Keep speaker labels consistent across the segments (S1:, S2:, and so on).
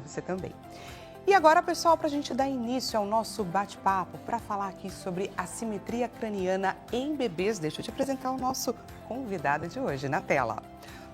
S1: para você também. E agora, pessoal, para a gente dar início ao nosso bate-papo, para falar aqui sobre assimetria craniana em bebês, deixa eu te apresentar o nosso convidado de hoje na tela.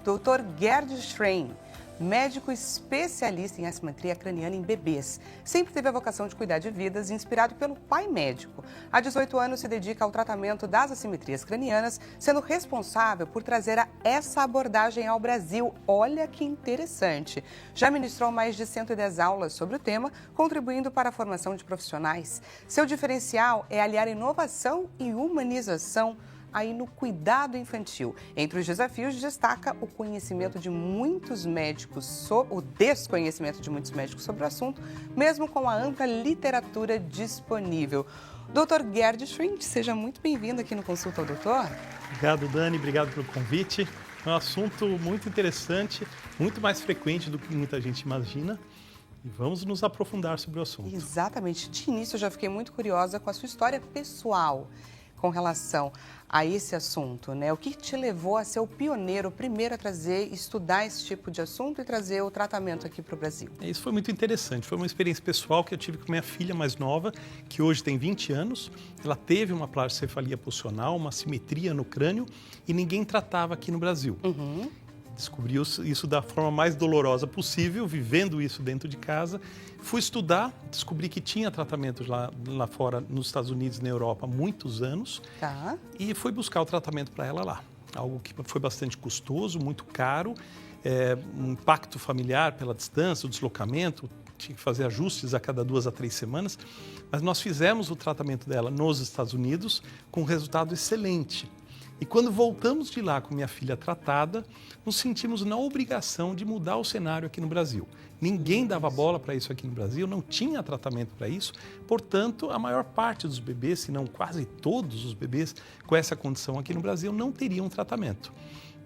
S1: Dr. Gerd Schrein, médico especialista em assimetria craniana em bebês. Sempre teve a vocação de cuidar de vidas, inspirado pelo pai médico. Há 18 anos se dedica ao tratamento das assimetrias cranianas, sendo responsável por trazer essa abordagem ao Brasil. Olha que interessante! Já ministrou mais de 110 aulas sobre o tema, contribuindo para a formação de profissionais. Seu diferencial é aliar inovação e humanização aí no cuidado infantil. Entre os desafios destaca o conhecimento de muitos médicos, o desconhecimento de muitos médicos sobre o assunto, mesmo com a ampla literatura disponível. Dr. Gerd Schrein, seja muito bem-vindo aqui no Consulta ao Doutor.
S2: Obrigado, Dani, obrigado pelo convite. É um assunto muito interessante, muito mais frequente do que muita gente imagina. E vamos nos aprofundar sobre o assunto.
S1: Exatamente. De início, eu já fiquei muito curiosa com a sua história pessoal com relação a esse assunto, né? O que te levou a ser o pioneiro, o primeiro a estudar esse tipo de assunto e trazer o tratamento aqui para o Brasil?
S2: Isso foi muito interessante. Foi uma experiência pessoal que eu tive com minha filha mais nova, que hoje tem 20 anos. Ela teve uma plagiocefaleia pulsional, uma assimetria no crânio e ninguém tratava aqui no Brasil. Descobri isso da forma mais dolorosa possível, vivendo isso dentro de casa. Fui estudar, descobri que tinha tratamentos lá fora, nos Estados Unidos e na Europa, há muitos anos.
S1: Tá.
S2: E fui buscar o tratamento para ela lá. Algo que foi bastante custoso, muito caro, um impacto familiar pela distância, o deslocamento, tinha que fazer ajustes a cada 2 a 3 semanas. Mas nós fizemos o tratamento dela nos Estados Unidos com um resultado excelente. E quando voltamos de lá com minha filha tratada, nos sentimos na obrigação de mudar o cenário aqui no Brasil. Ninguém dava bola para isso aqui no Brasil, não tinha tratamento para isso. Portanto, a maior parte dos bebês, se não quase todos os bebês com essa condição aqui no Brasil, não teriam tratamento.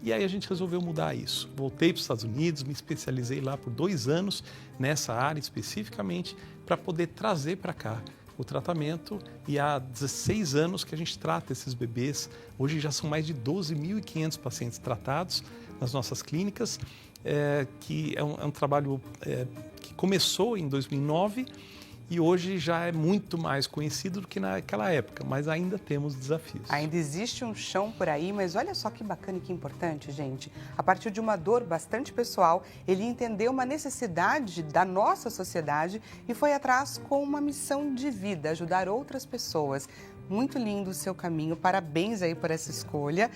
S2: E aí a gente resolveu mudar isso. Voltei para os Estados Unidos, me especializei lá por 2 anos nessa área especificamente para poder trazer para cá o tratamento, e há 16 anos que a gente trata esses bebês. Hoje já são mais de 12.500 pacientes tratados nas nossas clínicas, que é um trabalho que começou em 2009 e hoje já é muito mais conhecido do que naquela época, mas ainda temos desafios.
S1: Ainda existe um chão por aí, mas olha só que bacana e que importante, gente. A partir de uma dor bastante pessoal, ele entendeu uma necessidade da nossa sociedade e foi atrás com uma missão de vida, ajudar outras pessoas. Muito lindo o seu caminho, parabéns aí por essa escolha.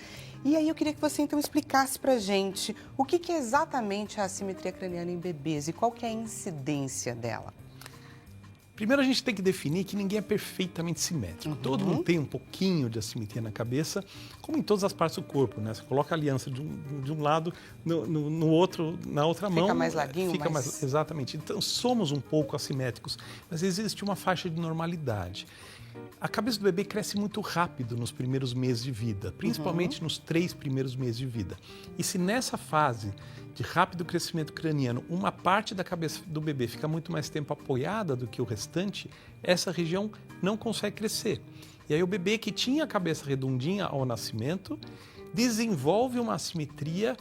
S1: E aí eu queria que você então explicasse pra gente o que é exatamente a assimetria craniana em bebês e qual que é a incidência dela.
S2: Primeiro a gente tem que definir que ninguém é perfeitamente simétrico. Todo mundo tem um pouquinho de assimetria na cabeça, como em todas as partes do corpo, né? Você coloca a aliança de um lado, no outro, na outra mão.
S1: Fica mais larguinho?
S2: Fica mais... Exatamente. Então somos um pouco assimétricos, mas existe uma faixa de normalidade. A cabeça do bebê cresce muito rápido nos primeiros meses de vida, principalmente nos 3 primeiros meses de vida. E se nessa fase de rápido crescimento craniano, uma parte da cabeça do bebê fica muito mais tempo apoiada do que o restante, essa região não consegue crescer. E aí o bebê que tinha a cabeça redondinha ao nascimento desenvolve uma assimetria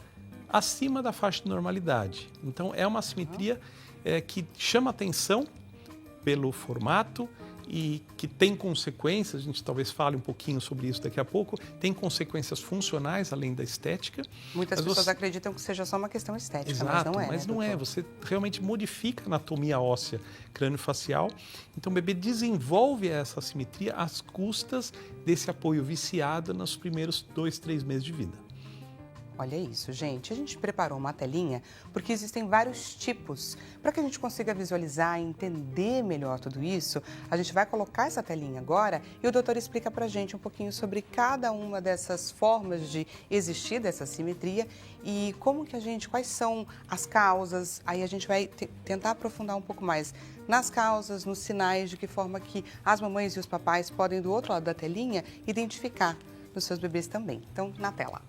S2: acima da faixa de normalidade. Então é uma assimetria que chama atenção pelo formato e que tem consequências, a gente talvez fale um pouquinho sobre isso daqui a pouco, tem consequências funcionais além da estética.
S1: Muitas pessoas acreditam que seja só uma questão estética,
S2: Exato,
S1: mas não é,
S2: Você realmente modifica a anatomia óssea crânio-facial. Então o bebê desenvolve essa assimetria às custas desse apoio viciado nos primeiros 2, 3 meses de vida.
S1: Olha isso, gente. A gente preparou uma telinha porque existem vários tipos. Para que a gente consiga visualizar e entender melhor tudo isso, a gente vai colocar essa telinha agora e o doutor explica para a gente um pouquinho sobre cada uma dessas formas de existir dessa assimetria e quais são as causas. Aí a gente vai tentar aprofundar um pouco mais nas causas, nos sinais, de que forma que as mamães e os papais podem, do outro lado da telinha, identificar nos seus bebês também. Então, na tela.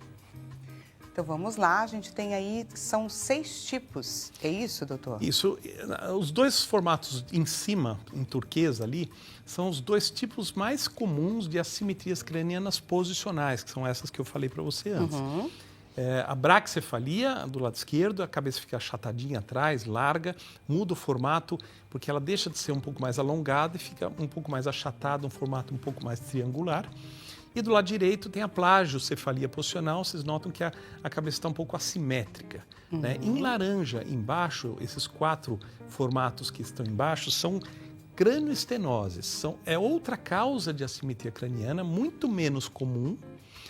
S1: Então vamos lá, a gente tem aí, são 6 tipos, é isso, doutor?
S2: Isso, os 2 formatos em cima, em turquesa ali, são os 2 tipos mais comuns de assimetrias cranianas posicionais, que são essas que eu falei para você antes. A braquicefalia do lado esquerdo, a cabeça fica achatadinha atrás, larga, muda o formato, porque ela deixa de ser um pouco mais alongada e fica um pouco mais achatada, um formato um pouco mais triangular. E do lado direito tem a plagiocefalia posicional, vocês notam que a cabeça está um pouco assimétrica. Né? Em laranja, embaixo, esses 4 formatos que estão embaixo são crânioestenoses. É outra causa de assimetria craniana, muito menos comum.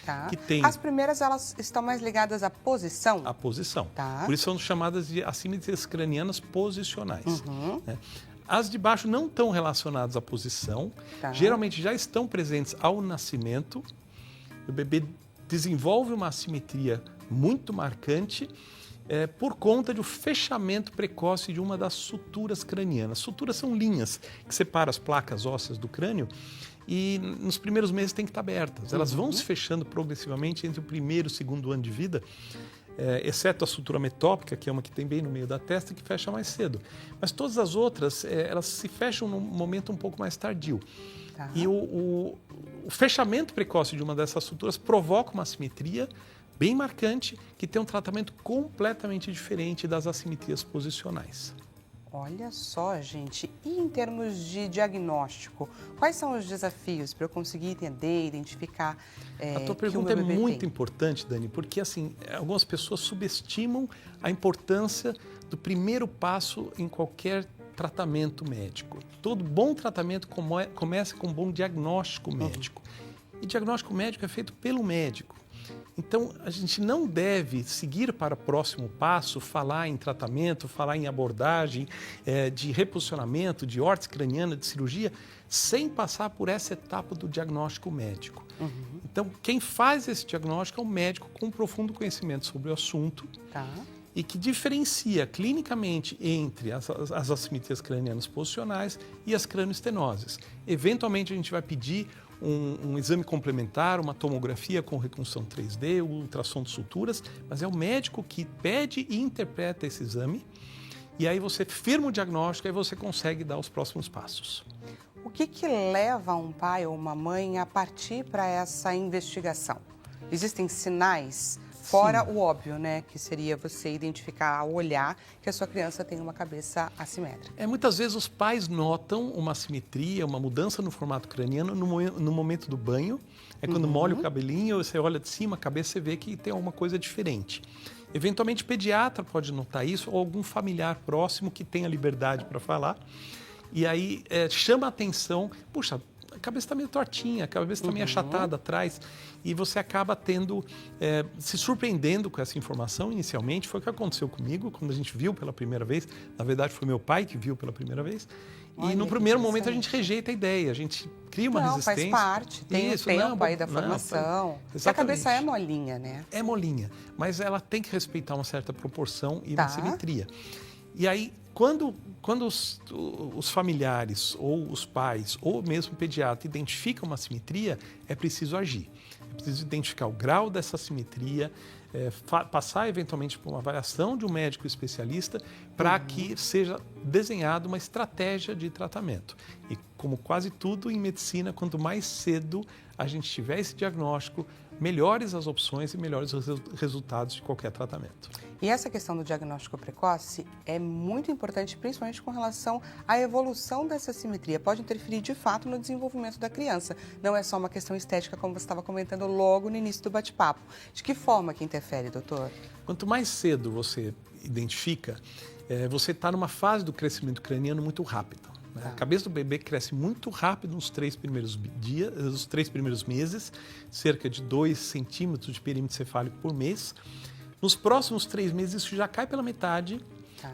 S1: Tá.
S2: Que tem...
S1: As primeiras, elas estão mais ligadas à posição?
S2: À posição.
S1: Tá.
S2: Por isso são chamadas de assimetrias cranianas posicionais. Né? As de baixo não estão relacionadas à posição,
S1: tá.
S2: Geralmente já estão presentes ao nascimento. O bebê desenvolve uma assimetria muito marcante por conta do fechamento precoce de uma das suturas cranianas. Suturas são linhas que separam as placas ósseas do crânio e nos primeiros meses têm que estar abertas. Elas vão se fechando progressivamente entre o primeiro e o segundo ano de vida, exceto a sutura metópica, que é uma que tem bem no meio da testa, que fecha mais cedo. Mas todas as outras, elas se fecham num momento um pouco mais tardio.
S1: Tá.
S2: E o fechamento precoce de uma dessas suturas provoca uma assimetria bem marcante, que tem um tratamento completamente diferente das assimetrias posicionais.
S1: Olha só, gente. E em termos de diagnóstico, quais são os desafios para eu conseguir entender, identificar
S2: a tua pergunta é muito importante, Dani, porque assim, algumas pessoas subestimam a importância do primeiro passo em qualquer tratamento médico. Todo bom tratamento começa com um bom diagnóstico médico. E diagnóstico médico é feito pelo médico. Então, a gente não deve seguir para o próximo passo, falar em tratamento, falar em abordagem, de reposicionamento, de órtese craniana, de cirurgia, sem passar por essa etapa do diagnóstico médico. Então, quem faz esse diagnóstico é um médico com profundo conhecimento sobre o assunto.
S1: Tá.
S2: E que diferencia clinicamente entre as assimetrias cranianas posicionais e as cranioestenoses. Eventualmente, a gente vai pedir um exame complementar, uma tomografia com reconstrução 3D, o ultrassom de suturas, mas é o médico que pede e interpreta esse exame, e aí você firma o diagnóstico e você consegue dar os próximos passos.
S1: O que leva um pai ou uma mãe a partir para essa investigação? Existem sinais? Fora o óbvio, né? Que seria você identificar ao olhar que a sua criança tem uma cabeça assimétrica.
S2: Muitas vezes os pais notam uma assimetria, uma mudança no formato craniano no momento do banho. Quando molha o cabelinho, você olha de cima, a cabeça, você vê que tem alguma coisa diferente. Eventualmente o pediatra pode notar isso ou algum familiar próximo que tenha liberdade para falar. E aí chama a atenção, puxa, a cabeça está meio tortinha, a cabeça está meio achatada atrás, e você acaba se surpreendendo com essa informação inicialmente. Foi o que aconteceu comigo quando a gente viu pela primeira vez. Na verdade, foi meu pai que viu pela primeira vez.
S1: Olha,
S2: e no primeiro momento a gente rejeita a ideia, a gente cria uma resistência.
S1: Faz parte, tem o tempo aí da formação. A cabeça é molinha, né?
S2: É molinha, mas ela tem que respeitar uma certa proporção e uma simetria. E aí, quando os familiares, ou os pais, ou mesmo o pediatra identificam uma assimetria, é preciso agir. É preciso identificar o grau dessa assimetria, passar eventualmente por uma avaliação de um médico especialista para que seja desenhada uma estratégia de tratamento. E como quase tudo em medicina, quanto mais cedo a gente tiver esse diagnóstico, melhores as opções e melhores os resultados de qualquer tratamento.
S1: E essa questão do diagnóstico precoce é muito importante, principalmente com relação à evolução dessa assimetria. Pode interferir, de fato, no desenvolvimento da criança. Não é só uma questão estética, como você estava comentando logo no início do bate-papo. De que forma que interfere, doutor?
S2: Quanto mais cedo você identifica, você está numa fase do crescimento craniano muito rápida. A cabeça do bebê cresce muito rápido nos 3 primeiros dias, nos 3 primeiros meses, cerca de 2 centímetros de perímetro cefálico por mês. Nos próximos 3 meses isso já cai pela metade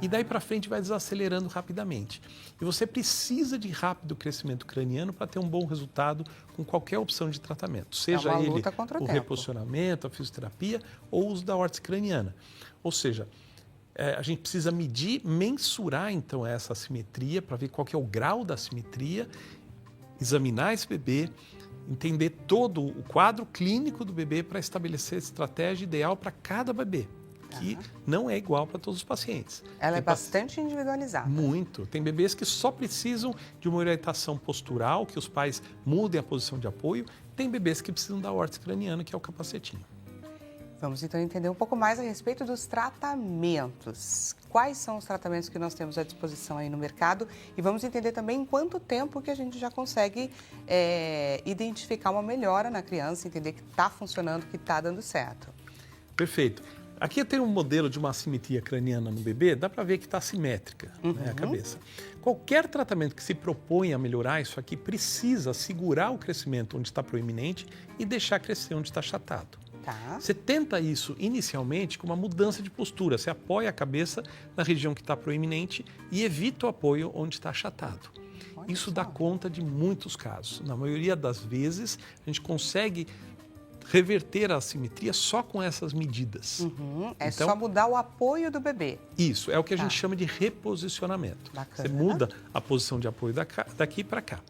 S2: e daí para frente vai desacelerando rapidamente. E você precisa de rápido crescimento craniano para ter um bom resultado com qualquer opção de tratamento, seja ele o reposicionamento, a fisioterapia ou o uso da órtese craniana. Ou seja, a gente precisa medir, mensurar então essa assimetria para ver qual que é o grau da assimetria, examinar esse bebê, entender todo o quadro clínico do bebê para estabelecer a estratégia ideal para cada bebê, que não é igual para todos os pacientes.
S1: Ela é bastante individualizada.
S2: Muito. Tem bebês que só precisam de uma orientação postural, que os pais mudem a posição de apoio. Tem bebês que precisam da órtese craniana, que é o capacetinho.
S1: Vamos então entender um pouco mais a respeito dos tratamentos. Quais são os tratamentos que nós temos à disposição aí no mercado? E vamos entender também em quanto tempo que a gente já consegue identificar uma melhora na criança, entender que está funcionando, que está dando certo.
S2: Perfeito. Aqui tem um modelo de uma assimetria craniana no bebê, dá para ver que está simétrica, né, a cabeça. Qualquer tratamento que se propõe a melhorar isso aqui precisa segurar o crescimento onde está proeminente e deixar crescer onde está achatado.
S1: Tá.
S2: Você tenta isso inicialmente com uma mudança de postura. Você apoia a cabeça na região que está proeminente e evita o apoio onde está achatado.
S1: Olha
S2: Isso
S1: só.
S2: dá conta de muitos casos. Na maioria das vezes, a gente consegue reverter a assimetria só com essas medidas.
S1: É
S2: Então,
S1: só mudar o apoio do bebê.
S2: isso é o que a
S1: Tá.
S2: gente chama de reposicionamento.
S1: Bacana.
S2: Você muda a posição de apoio daqui para cá.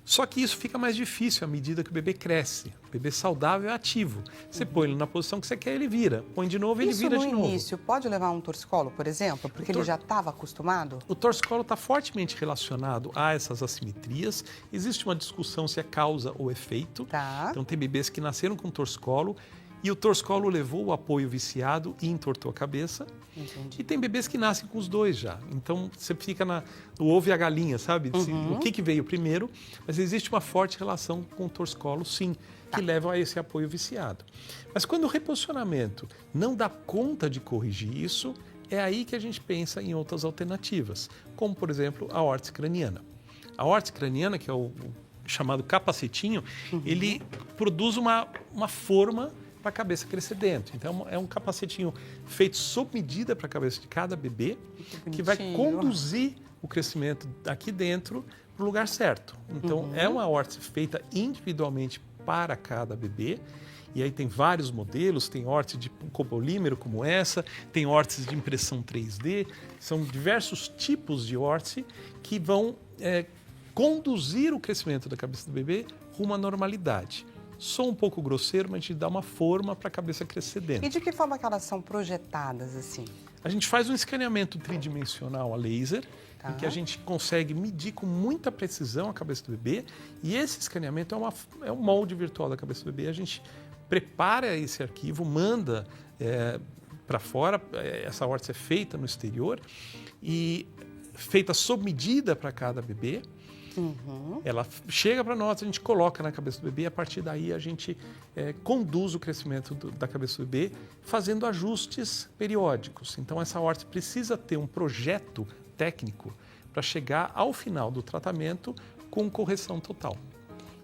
S2: Só que isso fica mais difícil à medida que o bebê cresce. O bebê saudável é ativo. Você põe ele na posição que você quer, ele vira. Põe de novo, ele
S1: Isso
S2: vira
S1: no
S2: de novo.
S1: início pode levar a um torcicolo, por exemplo, porque ele já estava acostumado?
S2: O torcicolo está fortemente relacionado a essas assimetrias. Existe uma discussão se é causa ou efeito.
S1: Tá.
S2: Então tem bebês que nasceram com torcicolo e o torcicolo levou o apoio viciado e entortou a cabeça.
S1: Entendi.
S2: E tem bebês que nascem com os dois já. Então você fica no ovo e a galinha, sabe? O que veio primeiro. Mas existe uma forte relação com o torcicolo, sim, que leva a esse apoio viciado. Mas quando o reposicionamento não dá conta de corrigir isso, é aí que a gente pensa em outras alternativas, como, por exemplo, a órtese craniana. A órtese craniana, que é o chamado capacetinho, ele produz uma forma para a cabeça crescer dentro. Então, é um capacetinho feito sob medida para a cabeça de cada bebê, que vai conduzir o crescimento aqui dentro para o lugar certo. Então, é uma órtese feita individualmente para cada bebê. E aí tem vários modelos, tem órtese de copolímero como essa, tem órtese de impressão 3D, são diversos tipos de órtese que vão conduzir o crescimento da cabeça do bebê rumo à normalidade. Sou um pouco grosseiro, mas a gente dá uma forma para a cabeça crescer dentro.
S1: E de que forma que elas são projetadas assim?
S2: A gente faz um escaneamento tridimensional a laser, em que a gente consegue medir com muita precisão a cabeça do bebê, e esse escaneamento é um molde virtual da cabeça do bebê. A gente prepara esse arquivo, manda para fora, essa órtese é feita no exterior e feita sob medida para cada bebê. Ela chega para nós, a gente coloca na cabeça do bebê e a partir daí a gente conduz o crescimento da cabeça do bebê fazendo ajustes periódicos. Então essa órtese precisa ter um projeto técnico para chegar ao final do tratamento com correção total.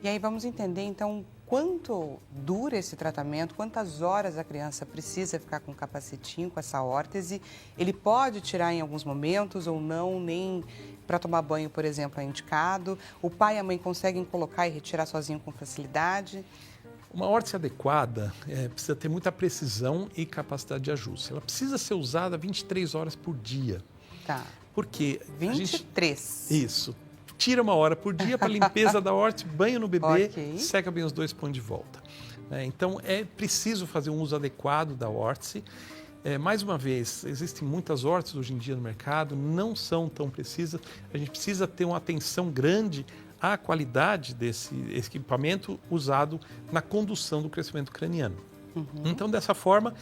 S1: E aí vamos entender então quanto dura esse tratamento, quantas horas a criança precisa ficar com o capacetinho, com essa órtese. Ele pode tirar em alguns momentos ou não, nem para tomar banho, por exemplo, é indicado. O pai e a mãe conseguem colocar e retirar sozinho com facilidade.
S2: Uma órtese adequada precisa ter muita precisão e capacidade de ajuste. Ela precisa ser usada 23 horas por dia.
S1: Tá.
S2: Porque
S1: 23.
S2: Isso. Tira uma hora por dia para limpeza da órtese, banho no bebê,
S1: Ok.
S2: seca bem os dois, põe de volta. Então, é preciso fazer um uso adequado da órtese. Mais uma vez, existem muitas órteses hoje em dia no mercado, não são tão precisas. A gente precisa ter uma atenção grande à qualidade desse equipamento usado na condução do crescimento craniano. Então, dessa forma,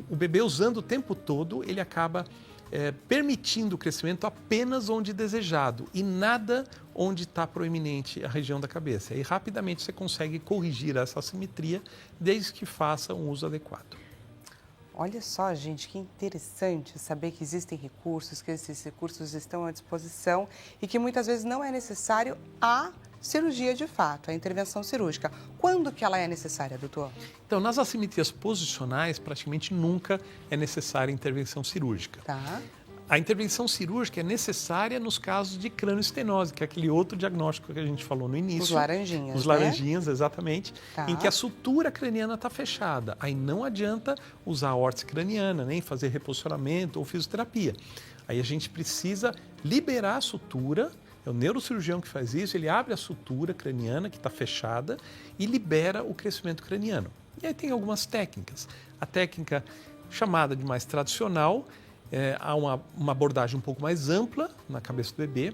S2: o bebê usando o tempo todo, ele acaba permitindo o crescimento apenas onde desejado e nada onde está proeminente a região da cabeça. E rapidamente você consegue corrigir essa assimetria desde que faça um uso adequado.
S1: Olha só, gente, que interessante saber que existem recursos, que esses recursos estão à disposição e que muitas vezes não é necessário a cirurgia de fato, a intervenção cirúrgica. Quando que ela é necessária, doutor?
S2: Então, nas assimetrias posicionais, praticamente nunca é necessária intervenção cirúrgica.
S1: Tá.
S2: A intervenção cirúrgica é necessária nos casos de crânioestenose, que é aquele outro diagnóstico que a gente falou no início.
S1: Os laranjinhas,
S2: Os laranjinhas, exatamente.
S1: Tá.
S2: Em que a sutura craniana está fechada. Aí não adianta usar a órtese craniana, nem fazer reposicionamento ou fisioterapia. Aí a gente precisa liberar a sutura. É o neurocirurgião que faz isso, ele abre a sutura craniana que está fechada e libera o crescimento craniano. E aí tem algumas técnicas. A técnica chamada de mais tradicional, há uma abordagem um pouco mais ampla na cabeça do bebê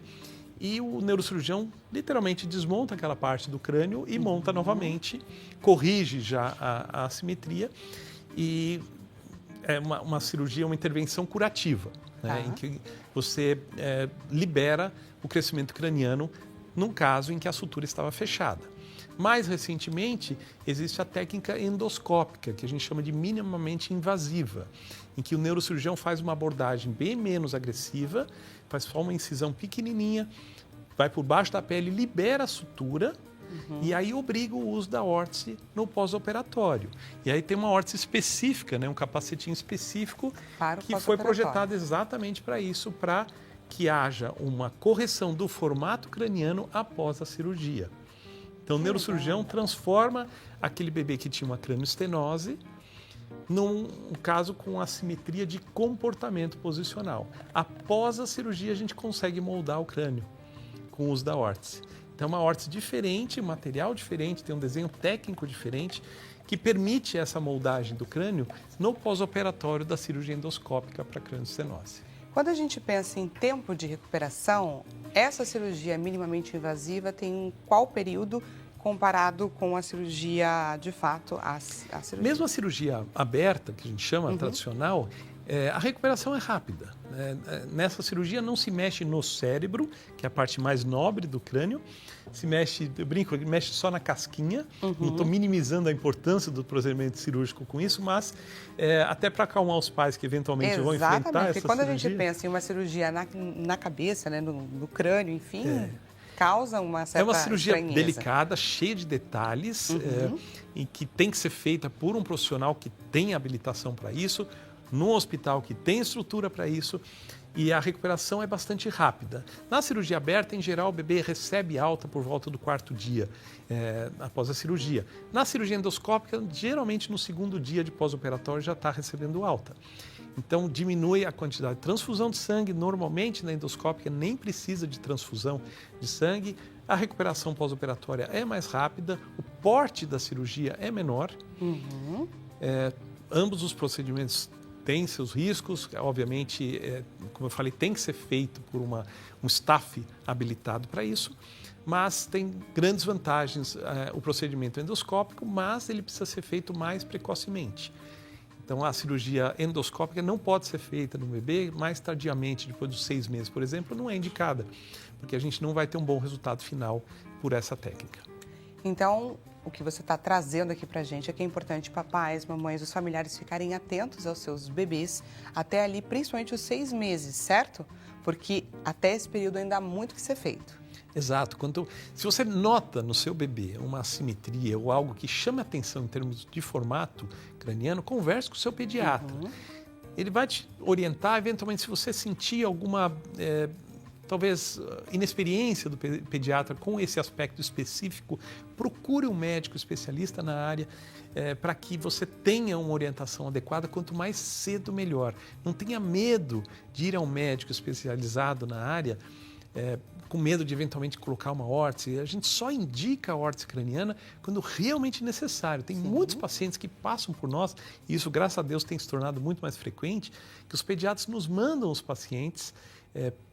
S2: e o neurocirurgião literalmente desmonta aquela parte do crânio e monta novamente, corrige já a assimetria e é uma cirurgia, uma intervenção curativa, né, em que você libera o crescimento craniano num caso em que a sutura estava fechada. Mais recentemente, existe a técnica endoscópica, que a gente chama de minimamente invasiva, em que o neurocirurgião faz uma abordagem bem menos agressiva, faz só uma incisão pequenininha, vai por baixo da pele, libera a sutura e aí obriga o uso da órtese no pós-operatório. E aí tem uma órtese específica, né, um capacetinho específico que foi projetado exatamente para isso, para que haja uma correção do formato craniano após a cirurgia. Então, o neurocirurgião transforma aquele bebê que tinha uma cranioestenose num caso com assimetria de comportamento posicional. Após a cirurgia, a gente consegue moldar o crânio com o uso da órtese. Então, é uma órtese diferente, material diferente, tem um desenho técnico diferente, que permite essa moldagem do crânio no pós-operatório da cirurgia endoscópica para cranioestenose.
S1: Quando a gente pensa em tempo de recuperação, essa cirurgia minimamente invasiva tem qual período comparado com a cirurgia, de fato, a cirurgia?
S2: Mesmo a cirurgia aberta, que a gente chama tradicional, a recuperação é rápida. Nessa cirurgia não se mexe no cérebro, que é a parte mais nobre do crânio, se mexe, eu brinco, mexe só na casquinha, não estou minimizando a importância do procedimento cirúrgico com isso, mas até para acalmar os pais que eventualmente vão enfrentar essa cirurgia.
S1: Exatamente, quando a gente pensa em uma cirurgia na cabeça, né, no crânio, enfim, causa uma certa
S2: É uma cirurgia
S1: estranheza.
S2: delicada, cheia de detalhes, e que tem que ser feita por um profissional que tem habilitação para isso, num hospital que tem estrutura para isso, e a recuperação é bastante rápida. Na cirurgia aberta, em geral, o bebê recebe alta por volta do 4º dia após a cirurgia. Na cirurgia endoscópica, geralmente no 2º dia de pós-operatório já está recebendo alta. Então, diminui a quantidade de transfusão de sangue. Normalmente, na endoscópica, nem precisa de transfusão de sangue. A recuperação pós-operatória é mais rápida, o porte da cirurgia é menor. Ambos os procedimentos têm seus riscos, obviamente, como eu falei, tem que ser feito por um staff habilitado para isso, mas tem grandes vantagens o procedimento endoscópico, mas ele precisa ser feito mais precocemente. Então, a cirurgia endoscópica não pode ser feita no bebê mais tardiamente, depois dos 6 meses, por exemplo, não é indicada, porque a gente não vai ter um bom resultado final por essa técnica.
S1: Então, o que você está trazendo aqui para a gente é que é importante papais, mamães, os familiares ficarem atentos aos seus bebês até ali, principalmente os 6 meses, certo? Porque até esse período ainda há muito que ser feito.
S2: Exato. Se você nota no seu bebê uma assimetria ou algo que chame a atenção em termos de formato craniano, converse com o seu pediatra. Ele vai te orientar, eventualmente, se você sentir alguma talvez inexperiência do pediatra com esse aspecto específico, procure um médico especialista na área para que você tenha uma orientação adequada, quanto mais cedo melhor. Não tenha medo de ir a um médico especializado na área com medo de eventualmente colocar uma órtese. A gente só indica a órtese craniana quando realmente necessário. Tem muitos pacientes que passam por nós, e isso, graças a Deus, tem se tornado muito mais frequente, que os pediatras nos mandam os pacientes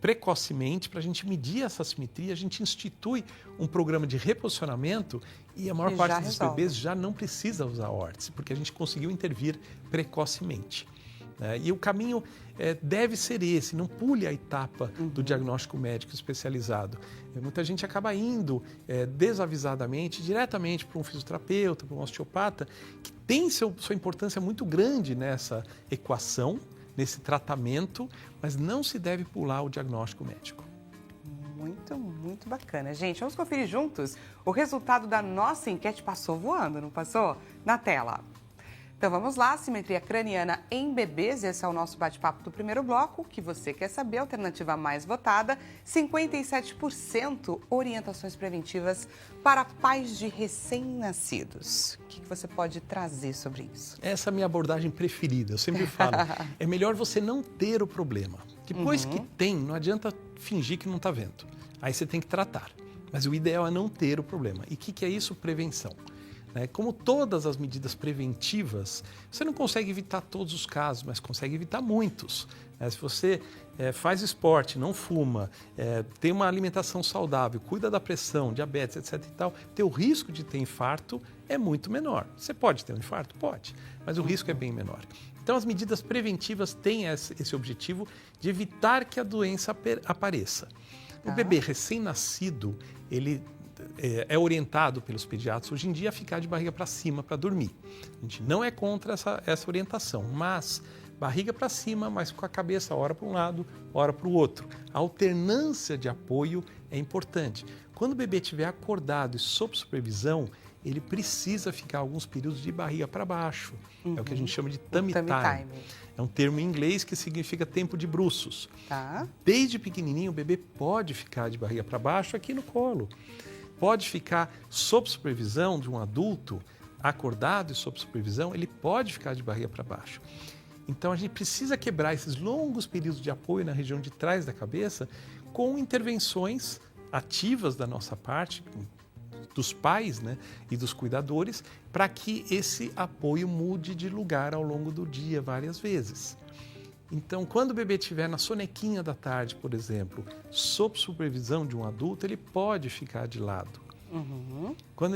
S2: precocemente para a gente medir essa assimetria. A gente institui um programa de reposicionamento e a maior parte dos bebês já não precisa usar órtese, porque a gente conseguiu intervir precocemente. E o caminho deve ser esse, não pule a etapa do diagnóstico médico especializado. Muita gente acaba indo desavisadamente, diretamente para um fisioterapeuta, para um osteopata, que tem sua importância muito grande nessa equação, nesse tratamento, mas não se deve pular o diagnóstico médico.
S1: Muito, muito bacana. Gente, vamos conferir juntos o resultado da nossa enquete. Passou voando, não passou? Na tela. Então vamos lá, simetria craniana em bebês, esse é o nosso bate-papo do primeiro bloco. O que você quer saber? Alternativa mais votada, 57% orientações preventivas para pais de recém-nascidos. O que você pode trazer sobre isso?
S2: Essa é a minha abordagem preferida, eu sempre falo, é melhor você não ter o problema. Depois que tem, não adianta fingir que não está vendo, aí você tem que tratar, mas o ideal é não ter o problema. E o que é isso? Prevenção. Como todas as medidas preventivas, você não consegue evitar todos os casos, mas consegue evitar muitos. Se você faz esporte, não fuma, tem uma alimentação saudável, cuida da pressão, diabetes, etc. e tal, teu risco de ter infarto é muito menor. Você pode ter um infarto? Pode, mas o risco é bem menor. Então, as medidas preventivas têm esse objetivo de evitar que a doença apareça. O bebê recém-nascido, ele é orientado pelos pediatras hoje em dia a ficar de barriga para cima para dormir. A gente não é contra essa orientação, mas barriga para cima, mas com a cabeça ora para um lado, ora para o outro. A alternância de apoio é importante. Quando o bebê estiver acordado e sob supervisão, ele precisa ficar alguns períodos de barriga para baixo. É o que a gente chama de tummy time. É um termo em inglês que significa tempo de bruços.
S1: Tá.
S2: Desde pequenininho, o bebê pode ficar de barriga para baixo aqui no colo. Pode ficar sob supervisão de um adulto, acordado e sob supervisão, ele pode ficar de barriga para baixo. Então, a gente precisa quebrar esses longos períodos de apoio na região de trás da cabeça com intervenções ativas da nossa parte, dos pais, né, e dos cuidadores, para que esse apoio mude de lugar ao longo do dia várias vezes. Então, quando o bebê estiver na sonequinha da tarde, por exemplo, sob supervisão de um adulto, ele pode ficar de lado. Quando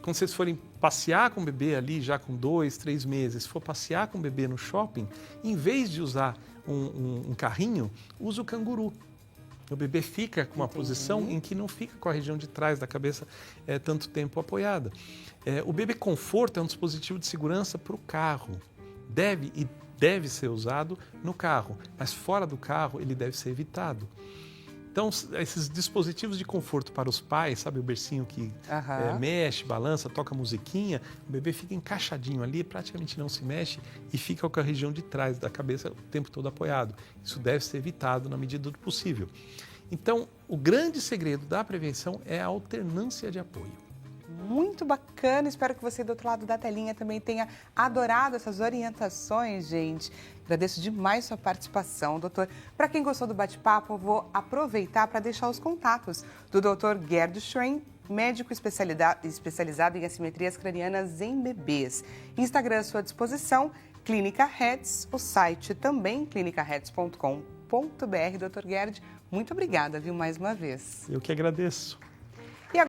S2: vocês forem passear com o bebê ali, já com 2, 3 meses, for passear com o bebê no shopping, em vez de usar um carrinho, usa o canguru. O bebê fica com uma posição em que não fica com a região de trás da cabeça tanto tempo apoiada. O bebê conforto é um dispositivo de segurança para o carro. Deve ser usado no carro, mas fora do carro ele deve ser evitado. Então, esses dispositivos de conforto para os pais, sabe, o bercinho que mexe, balança, toca musiquinha, o bebê fica encaixadinho ali, praticamente não se mexe e fica com a região de trás da cabeça o tempo todo apoiado. Isso deve ser evitado na medida do possível. Então, o grande segredo da prevenção é a alternância de apoio.
S1: Muito bacana, espero que você do outro lado da telinha também tenha adorado essas orientações, gente. Agradeço demais sua participação, doutor. Para quem gostou do bate-papo, eu vou aproveitar para deixar os contatos do Dr. Gerdo Schrein, médico especializado em assimetrias cranianas em bebês. Instagram à sua disposição, Clínica Hertz, o site também clinicahertz.com.br. Dr. Gerdo, muito obrigada, viu, mais uma vez.
S2: Eu que agradeço.